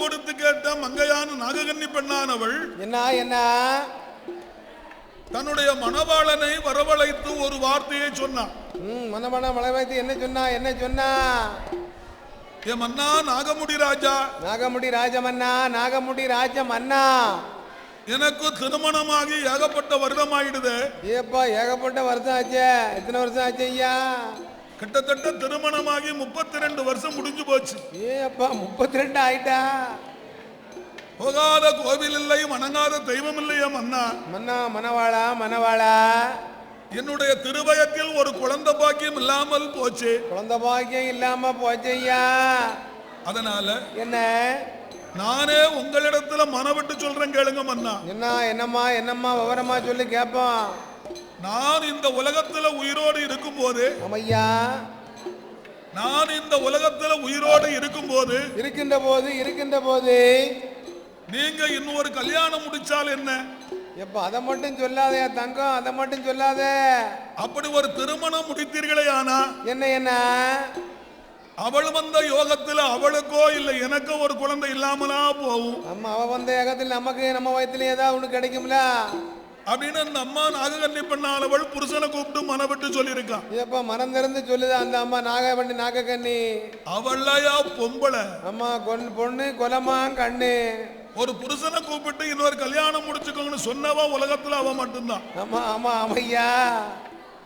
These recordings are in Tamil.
கொடுத்து கேட்ட மங்கையான நாககன்னி பெண்ணானவள் என்ன தன்னுடைய மணவாளனை வரவழைத்து ஒரு வார்த்தையை சொன்னான். மணவாளனை வரவழைத்து என்ன சொன்னா ஏ மன்னா நாகமுடி ராஜா, நாகமுடி ராஜமன்னா, நாகமுடி ராஜமன்னா, எனக்கு திருமணமாகி ஏகப்பட்ட வருடம் ஆயிடுது. ஏப்பா ஏகப்பட்ட வருஷம் ஆச்சு. எத்தனை வருஷம் ஆச்சு ஐயா? கிட்டத்தட்ட திருமணமாகி 32 வருஷம் முடிஞ்சு போச்சு. ஏப்பா 32 ஆயிட்டா? போகாத கோவில் இல்லை, வணங்காத தெய்வம் இல்லையா மன்னா. மன்னா மணவாளா, மணவாளா, என்னுடைய திருவயத்தில் ஒரு குழந்தை பாக்கியம் இல்லாமல் போச்சு. குழந்தை பாக்கியம் இல்லாம போச்சு ஐயா. அதனால என்ன நானே உங்களிடத்துல மனவிட்டு சொல்றேன், கேளுங்க மன்னா. என்னம்மா விவரமா சொல்லி கேட்போம். நான் இந்த உலகத்துல உயிரோடு இருக்கும் போது, ஐயா, நான் இந்த உலகத்துல உயிரோடு இருக்கின்ற போது நீங்க இன்னொரு கல்யாணம் முடிச்சால் என்ன? எப்ப அதை மட்டும் சொல்லாதே தங்கம், அதை மட்டும் சொல்லாத. அப்படி ஒரு திருமணம் முடித்தீர்களே ஆனா என்ன அவள் வந்த யோகத்துல அவளுக்கோ இல்ல எனக்கோ ஒரு குழந்தை இல்லாமலா போகும். அம்மா அவ வந்த யோகத்தில் நமக்கு நம்ம வயத்துல ஏதாவது ஒண்ணு கிடைக்கும்ல அப்படின்னு அந்த அம்மா நாககன்னி பெண்ணானவள் புருஷனை கூப்பிட்டு மனவிட்டு சொல்லியிருக்கான். எப்ப மனம் திறந்து சொல்லுது அந்த அம்மா நாககன்னி. அவள்லையா பொம்பளை அம்மா பொண்ணு கொலமா கண்ணு. ஒரு புருஷனை கூப்பிட்டு இன்னொரு கல்யாணம் முடிச்சுக்கோங்கன்னு சொன்னவா உலகத்துல அவ மட்டும்தான். ஆமா ஐயா.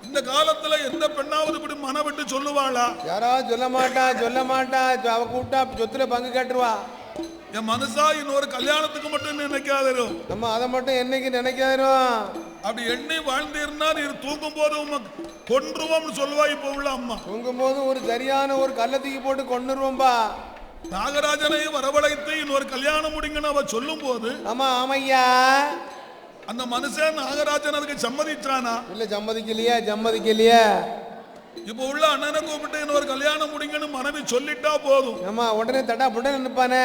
இந்த காலத்துல எந்த பெண்ணாவது இப்படி மனவிட்டு சொல்லுவாளா? யாராவது சொல்ல மாட்டா. அவ கூப்பிட்டா சொத்துல பங்கு கேட்டுருவா. என் மனசா இன்னொரு கல்யாணத்துக்கு மட்டும் நினைக்காதோ, நம்ம அதை மட்டும் என்னைக்கு நினைக்காதோ. அப்படி எண்ணி வாழ்ந்தீர்னா நீ தூங்கும் போது கொன்றுவோம்னு சொல்லுவா. இப்ப உள்ள அம்மா தூங்கும் போது ஒரு சரியான ஒரு கள்ளத்துக்கு போட்டு கொன்னுருவோம்பா. நாகராஜனை வரவழைத்து இன்னொரு கல்யாணம் முடிங்கன்னு அவ சொல்லும் போது, ஆமையா, அந்த மனுஷன் நாகராஜன் அதுக்கு சம்மதிச்சானா? இல்ல சம்மதிக்கலையா. இப்ப உள்ள அண்ணனை கூப்பிட்டு இன்னொரு கல்யாணம் முடிங்கன்னு மனைவி சொல்லிட்டா போதும். ஆமா, உடனே தட்டா புடனே நிப்பானே.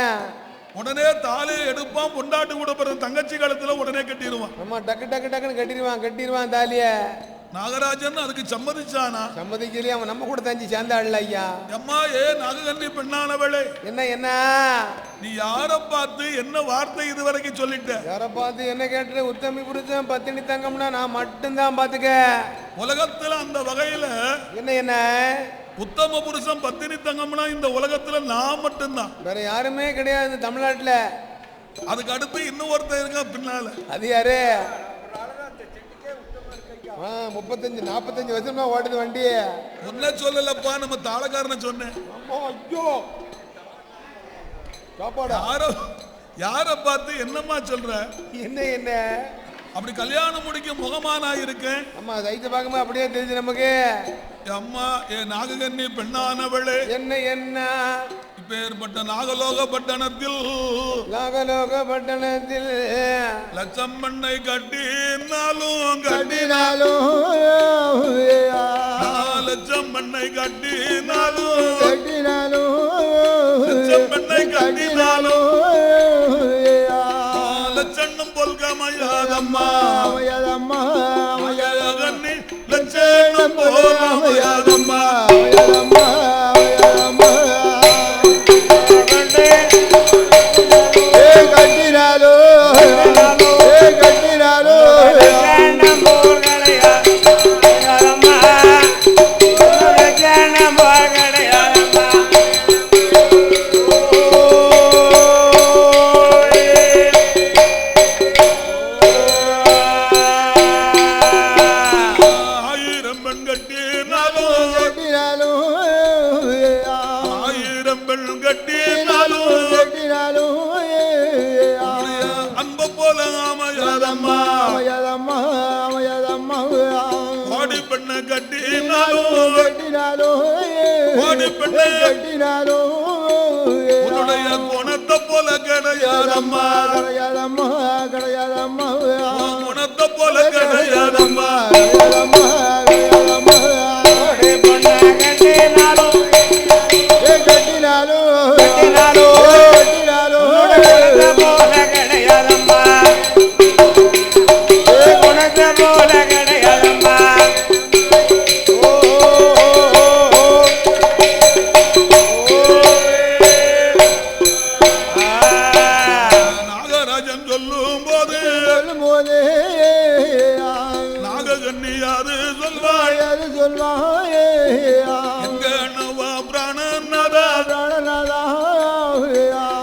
உடனே தாலி எடுப்பான், பொண்டாட்டி கூட பிறகு தங்கச்சி காலத்துல உடனே கட்டிடுவான். ஆமா, டக்குன்னு கட்டிடுவான் தாலிய. நாகராஜன் அதுக்கு சம்மதிச்சானா? சம்மதிக்கலையே. அவன் நம்ம கூட தஞ்சி சேர்ந்தாள் ஐயா. அம்மா நாககன்னி பெண்ணானவளே, என்ன நீ யார பார்த்து என்ன வார்த்தை இதுவரைக்கும் சொல்லிட்ட? யார பார்த்து என்ன கேட்டு? உத்தமி புருஷன் பத்தினி தங்கம்னா நான் மட்டும்தான் பாத்துக்க. உலகத்துல அந்த வகையில என்ன உத்தம புருஷன் பத்தினி தங்கம்னா இந்த உலகத்துல நான் மட்டும்தான், வேற யாருமே கிடையாது தமிழ்நாட்டுல. அதுக்கு அடுத்து இன்னும் ஒருத்தர் இருக்கா பின்னால. அது யாரு? 35-40 வருஷமா ஓடுது வண்டி. ஒன்ன சொல்லலப்பா, நம்ம தாளக்காரனை சொன்னேன். யார பார்த்து என்னம்மா சொல்ற? என்ன அப்படி கல்யாணம் முடிக்க முகமானா இருக்கேன். அம்மா சைத்த பார்க்கும்போது அப்படியே தெரியுது நமக்கு. அம்மா நாககன்னி பெண்ணானவளே, என்ன இப்பேற்பட்ட நாகலோக பட்டணத்தில் லட்சம் மண்ணை கட்டினாலும் லட்சம் மண்ணை கட்டினாலும் லட்சம் மண்ணை கட்டினாலும் லட்சண்ணும் பொல்கமையாதம்மா நாககன்னி லட்சண்ணும் பொல்கமையாதம்மா. உன்னுடைய குணத்தை போல கிடையாதம்மா, குணத்தை போல கிடையாதம்மா. போதே நாககன்னியாது சொல்வாய் அது சொல்வாயே எங்க அண்ணவா பிராணநாதா பிராணநாதா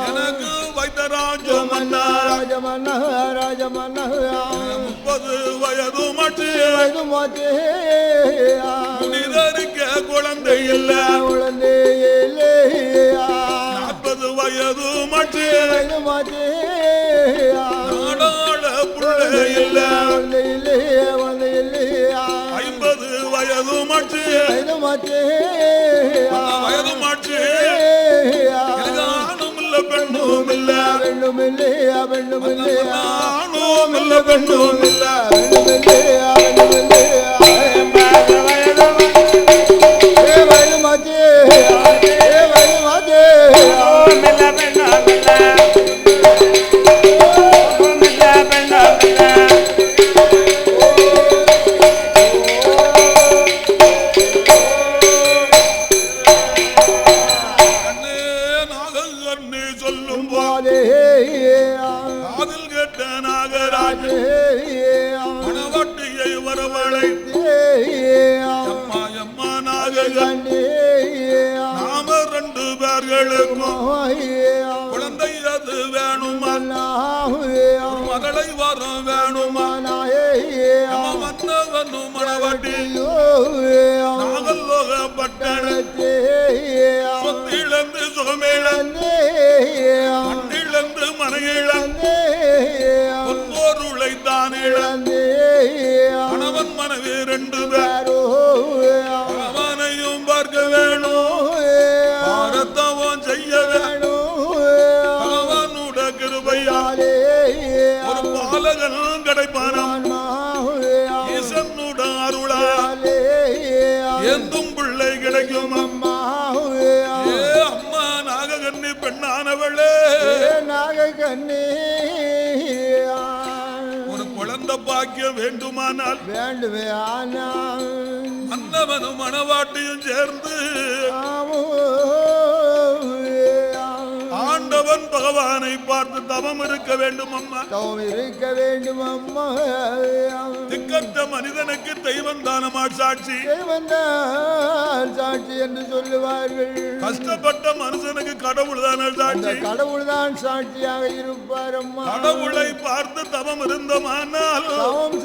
எனக்கு வைத்த ராஜமன்னா ராஜமன்னா ராஜமன்னா 30 வயது மட்டு முனிதருக்கு குழந்தை இல்ல குழந்தை இல்லை 40 வயது மட்டு நாடாள புள்ள இல்ல 50 வயது மட்டு வயது மாற்று ஆணும் இல்ல பெண்ணும் இல்ல ஆணும் இல்ல பெண்ணும் இல்ல சொல்லும் போதே காதில் கேட்ட நாகராஜ மணவாட்டியை வரவழைத்து அம்மா அம்மா நாககன்னி நாம 2 பேர்களுக்கும் குழந்தை அது வேணுமா மகளை வரம் வேணுமா மன்னவனும் மணவாட்டி நாகல்லோக பட்டணத்தே சொத்திழந்து சுகமிழந்து மண்ணிழந்து மனையிழந்து பொருளை தான் இழந்து கணவன் மனைவி 2 பேரோ அவனையும் பார்க்க வேணும் பாரத்தவன் செய்ய வேணும் அவனுட கிருபையாலே ஒரு பாலகன் கிடைப்பானான் ஈசனுட அருளாலே எந்தும் பிள்ளை கிடைக்கும் அம்மா அம்மா நாககன்னி பெண்ணானவளே நாககன்னி ஒரு குழந்தை பாக்கியம் வேண்டுமானால் வேண்டுமே ஆனால் மன்னவனும் மணவாட்டியும் சேர்ந்து ஆண்டவன் பகவானை பார்த்து தவம் இருக்க வேண்டும் அம்மா தவம் இருக்க வேண்டும் அம்மா திக்கற்ற மனிதனுக்கு தெய்வம் தானமா சாட்சி சாட்சி என்று சொல்லுவார்கள் கஷ்டப்பட்ட மனுஷனுக்கு கடவுள் தான சாட்சி கடவுள் தான் சாட்சியாக இருப்பார் அம்மா கடவுளை பார்த்து தவம் இருந்தமானால் தவம்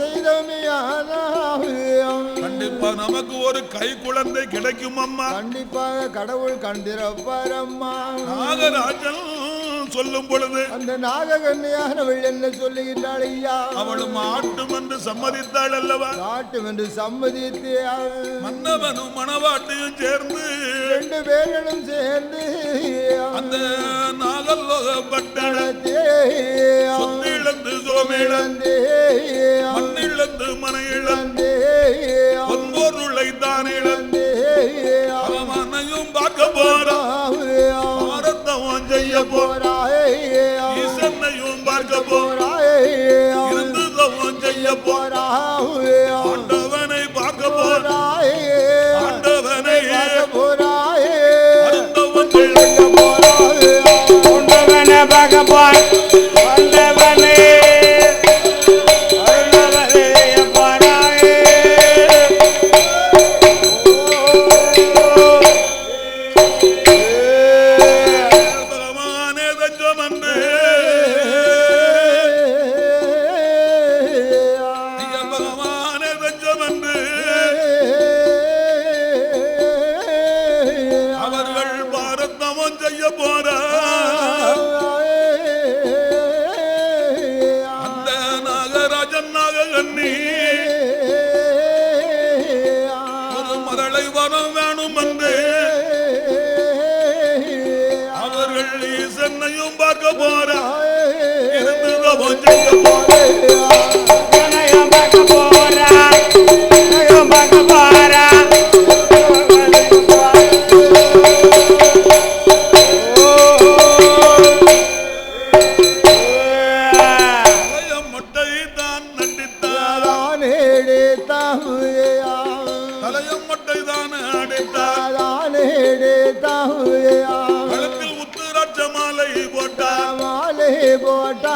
கண்டிப்பா நமக்கு ஒரு கை குழந்தை கிடைக்கும் அம்மா கண்டிப்பாக கடவுள் கண்டிருப்பார் அம்மா நாகராஜன் சொல்லும் பொழுது அந்த நாககன்னியானவள் என்ன சொல்லுகின்றாள் ஐயா அவளும் ஆட்டும் என்று சம்மதித்தாள் அல்லவா ஆட்டும் என்று சம்மதித்து மன்னவனும் மணவாட்டியும் சேர்ந்து 2 பேர்களும் சேர்ந்து அந்த நாகல்லோக பட்டணத்தே சொத்திழந்து சோமிழந்து மண்ணிழந்து மனையிழந்து பொன்பொருளை தான் இழந்து அவனையும் பார்க்க போறா பாரத்தவன் செய்ய போறா ஈசனையும் பார்க்க போறா இருந்தவன் செய்ய போறா ஆண்டவனை பார்க்க போறா ஆண்டவனை போறா அருந்தவன் செய்ய போறா ஆண்டவனை பார்க்க போறா ஆண்டவனை போட்டா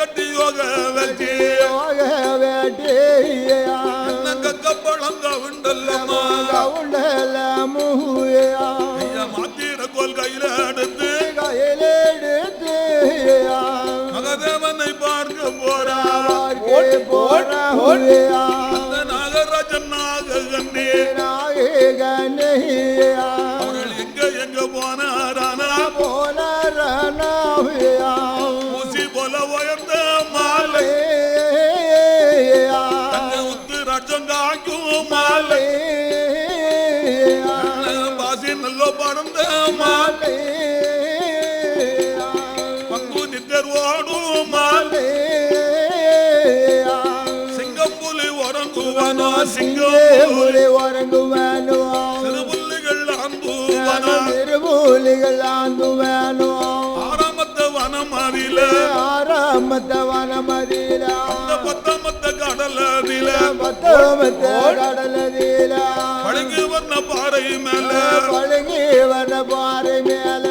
கட்டி யோக வச்சு யோக வேட்டியா என்ன கக்கப்பழங்க உண்டல்லம்மா கவுண்டல மூயா மாத்திர கோல் கையில எடுத்து கையிலெடுத்து மகதேவனை பார்க்க போறா அந்த நாகராஜன் நாககண்ணே அவர்கள் எங்க போனாரானா ஊசி போல உயர்ந்த மாலை உத்திராட்சம் காக்கும் மாலை பாசி நல்ல படந்த மாலை பங்கு நித்தர் ஓடும் மாலை சிங்கம் புலி உறங்குவனோ சிங்கம் உறங்குவானோ சிறுபுள்ளிகள் அம்புவனோ திருமூலிகள் ஆந்துவானோ ஆரம்பத்த வனம் அறில ஆரம்பத்த வனமதில பத்தமத்த கடலதில பத்தமத்த கடலதில பழகி வர்ண பாறை மேல பழகி வந்த பாறை மேல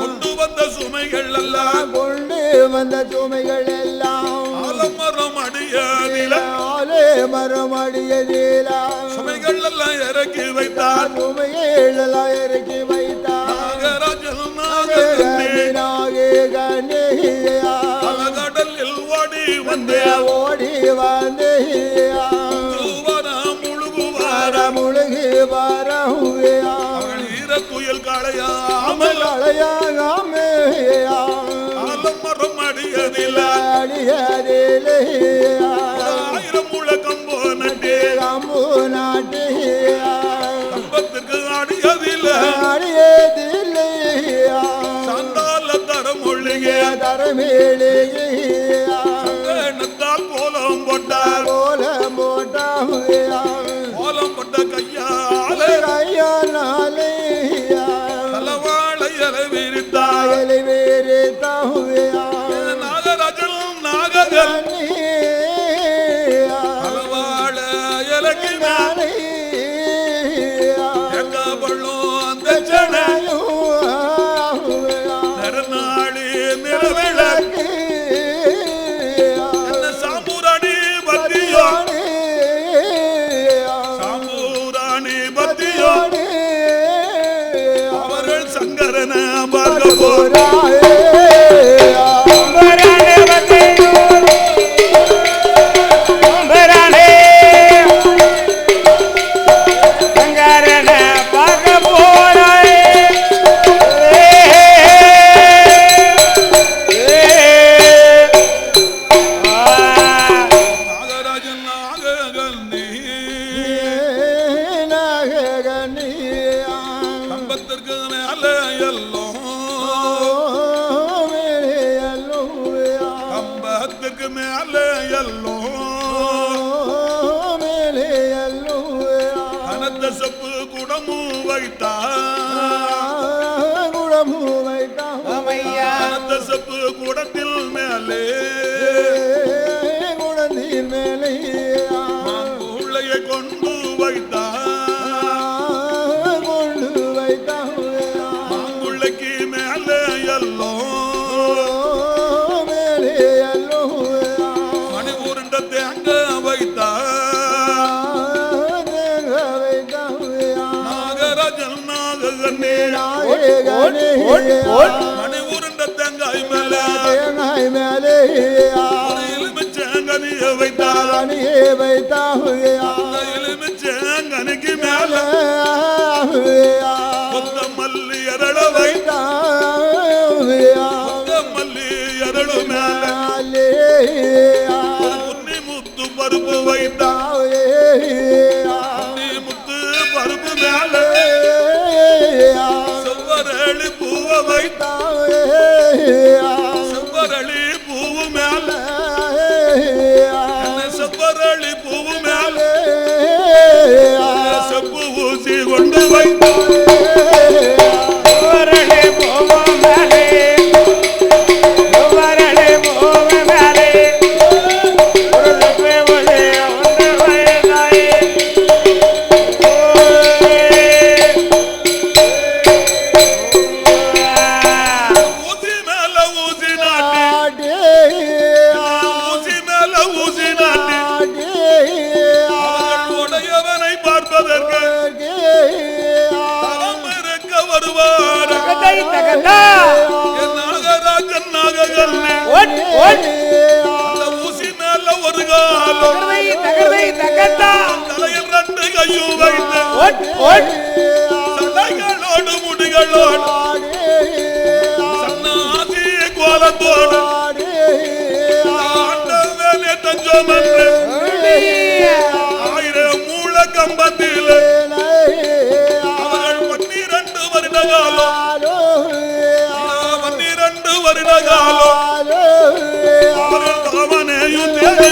கொண்டு வந்த சுமைகள் எல்லாம் கொண்டு வந்த சுமைகள் எல்லாம் ஆலமரம் அடியதில ஆலே மரம் அடியதில சுமைகள் எல்லாம் இறக்கி வைத்தார் சுமைகள் எல்லாம் இறக்கி வைத்தார் நாகராஜன் நாககண்ணே நாககண்ணியா கடலில் ஓடி வந்தே ஓடி வந்து முழுகுவார முழுகி வரவுயா அவர்கள் ஈரக்குயில் களையாமல் அலையாகாமே ஆலமரம் அடியதில அடியதிலே 1000 முழக்கம் போனட்டே கம்பு நாட்டியா கம்பத்துக்கு அடியதில அடியதிலே சந்தால தரமொழியே தரமேலியா எண்ணத்தால் கோலம் போட்டார் கோலம் போட்டாவுயா கோலம் போட்ட கையாலே கையானாலேயா தலவாழை விரித்தார் தாயலை வேறு தாவுயா நாகராஜன் நாககன் தலவாழ இலக்கி எங்க பள்ளும் அந்த சென்னை நரநாடி நிறவிளக்கு என்ன சாம்பூராணி பத்தியோ சாம்பூராணி பத்தியோ அவர்கள் சங்கரன பார்க்க போறார் நாகராஜன் நாககண்ணி கம்பத்திற்கு மேல எல்லாம் கம்பத்துக்கு மேல எல்லாம் கனத்த சப்பு குடமும் வைத்தார் கனத்த சப்பு குடத்தில் மேலே உள்ளையை கொண்டு வைத்தார் மாங்குள்ளைக்கு மேலே எல்லாம் மணி உருண்ட தேங்க வைத்தார் நாகராஜன் நாககண்ணே மணி உருண்ட தேங்காய் மேலே எலுமிச்சங்கனிய வைத்தார் எலுமிச்சங்கனிக்கு மேல கொத்தமல்லி எரள வைத்தார் கொத்தமல்லி எரளு மேல புன்னி முத்து பருப்பு வைத்தார் புன்னி முத்து பருப்பு மேல செவ்வரளி பூவ வைத்தார் செவ்வரளி பூவு மேல செவ்வரளி பூவு மேல செப்பு ஊசி கொண்டு வைத்தார் ஊசி மேல ஊசி நாட்டி தகத்தா என் நாகராஜன் நாககண்ணே ஓட் ஓட் அந்த ஊசி மேல ஒரு காலம் தகதை தகத்தா தலையில் 2 கையும் வைத்து ஓட் ஓட் சடைகளோடு முடிகளோடு சன்னாசி கோலத்தோடு ஆண்டவனே தஞ்சம் என்று 1000 மூல கம்பத்தில் அவர்கள் 12 வருட காலம் 12 வருட காலம் அவர்கள் தவமனையும் தேடி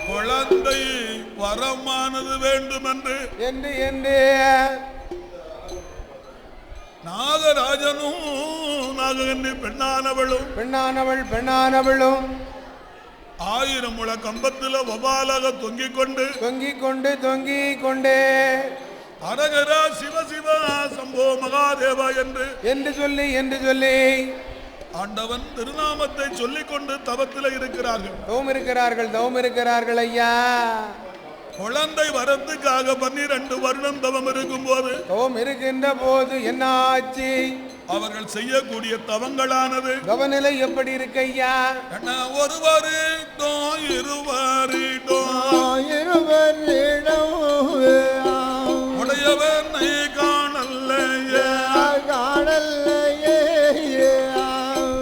குழந்தை வரமானது வேண்டும் என்று நாகராஜனும் நாககன்னி பெண்ணானவளும் 1000 முழ கம்பத்தில் வபாலாக தொங்கிக் கொண்டு அரகரா சிவ சிவ சம்போ மகாதேவா என்று சொல்லி ஆண்டவன் திருநாமத்தை சொல்லிக் கொண்டு தவத்தில் தவம் இருக்கிறார்கள் ஐயா. குழந்தை வரத்துக்காக 12 வருடம் தவம் இருக்கின்ற போது என்ன ஆச்சு? அவர்கள் செய்யக்கூடிய தவங்களானது கவநிலை எப்படி இருக்கு ஐயா? ஒரு வருடம் 2 வருடம் உடையவனை காணல்லையே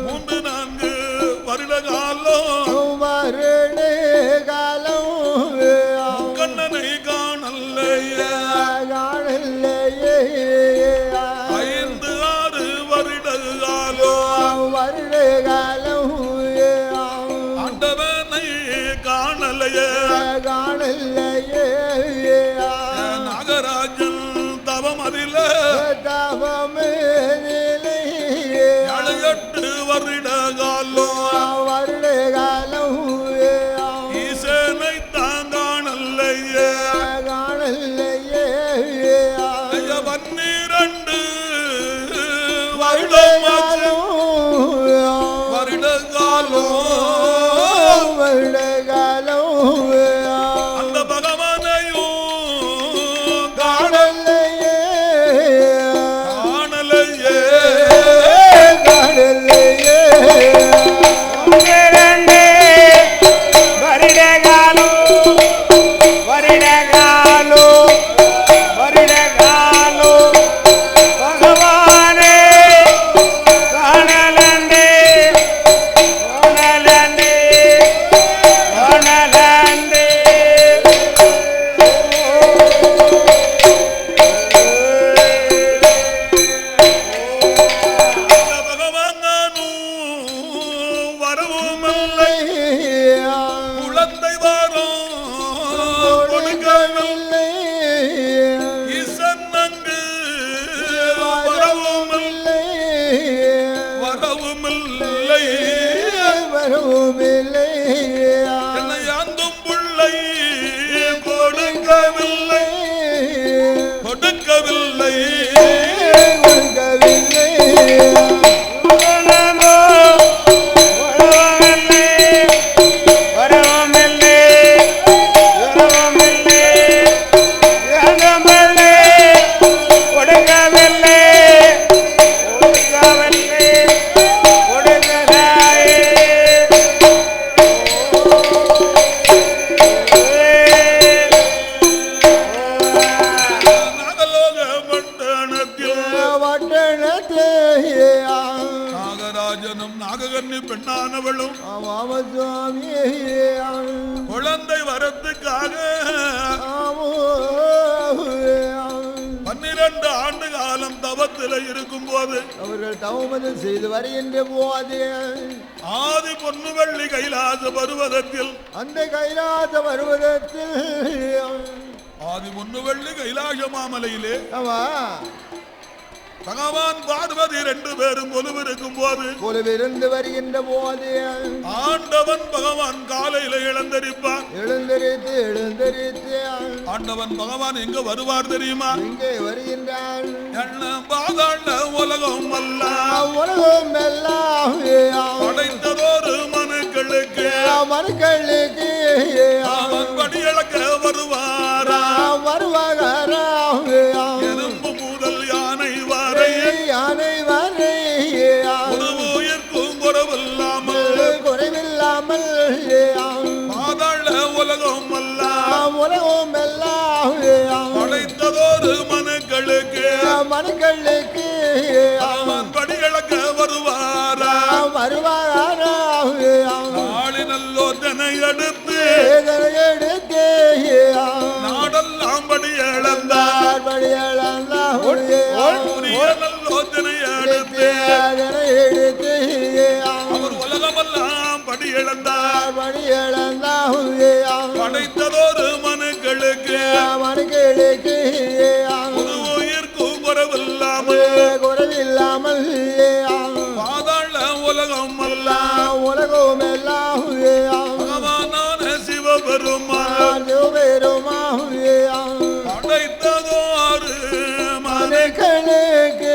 3-4 வருட காலம் கண்ணனை காணல்லையே 5-6 வருட காலம் ஆண்டவனை காணலையே நாகராஜன் தவம் அதில 7-8 வருட காலம் ஈசனை தான் காணலையே 12 வருட காலம் அந்த பகவானையும் காணலையே குழந்தை வரத்துக்காக 12 ஆண்டு காலம் தவத்தில் இருக்கும் போது அவர்கள் தவமதம் செய்து வருகின்ற போது ஆதி பொன்னுவள்ளி கைலாச பருவதத்தில் அந்த கைலாச பருவதத்தில் ஆதி பொன்னுவள்ளி கைலாச மாமலையிலே பகவான் பார்வதி 2 பேரும் கொலுவிருக்கும் போது கொலுவிருந்து வருகின்ற போது ஆண்டவன் பகவான் காலையில எழுந்தரிப்பான். எழுந்தரித்து ஆண்டவன் பகவான் எங்க வருவார் தெரியுமா? இங்கே வருகின்றான். பாதாள உலகம் அல்ல படைத்ததொரு மனுக்களுக்கு அவன் படியளக்க வருவாரா? எறும்பு முதல் யானை வரை ஒரு உயிர்க்கும் குறைவில்லாமல் பாதாள உலகம் அல்ல படைத்ததொரு மனுக்களுக்கு அவன் படியளக்க வருவாரா? நாளினல்லோ தனை எடுத்து நாடெல்லாம் படி இழந்தார். நல்லோ தனை எடுத்து அவர் உலகமெல்லாம் படி இழந்தார். படைத்ததொரு மனுக்களுக்கு ஒரு உயிர்க்கும் குறைவில்லாமல் பாதாள உலகம் அல்ல பகவானான சிவபெருமான் படைத்ததொரு மனுக்களுக்கு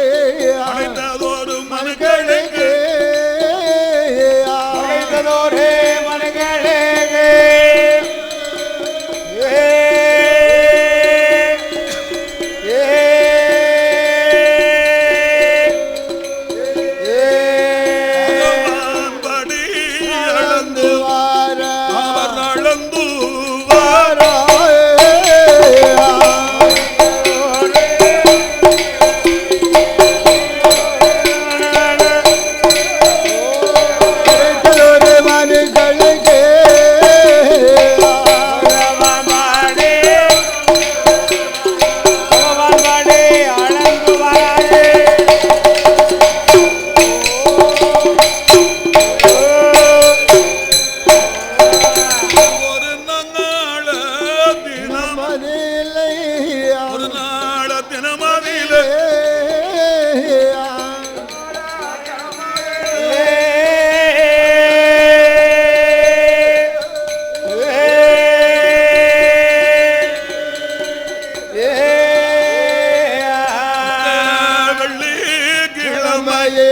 வெள்ளிக்கிழமையே